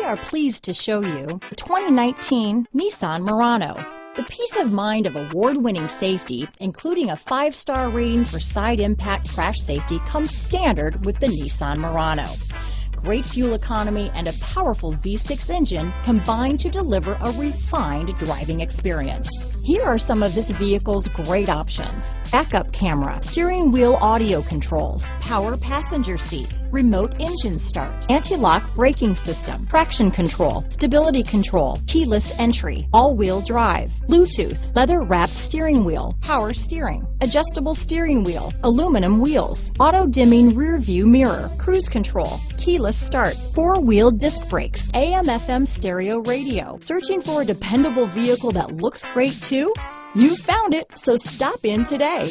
are pleased to show you the 2019 Nissan Murano. The peace of mind of award-winning safety, including a 5-star rating for side impact crash safety, comes standard with the Nissan Murano. Great fuel economy and a powerful V6 engine combine to deliver a refined driving experience. Here are some of this vehicle's great options: backup camera, steering wheel audio controls, power passenger seat, remote engine start, anti-lock braking system, traction control, stability control, keyless entry, all-wheel drive, Bluetooth, leather-wrapped steering wheel, power steering, adjustable steering wheel, aluminum wheels, auto-dimming rear-view mirror, cruise control, keyless start, 4-wheel disc brakes, AM/FM stereo radio. Searching for a dependable vehicle that looks great too? You found it, so stop in today.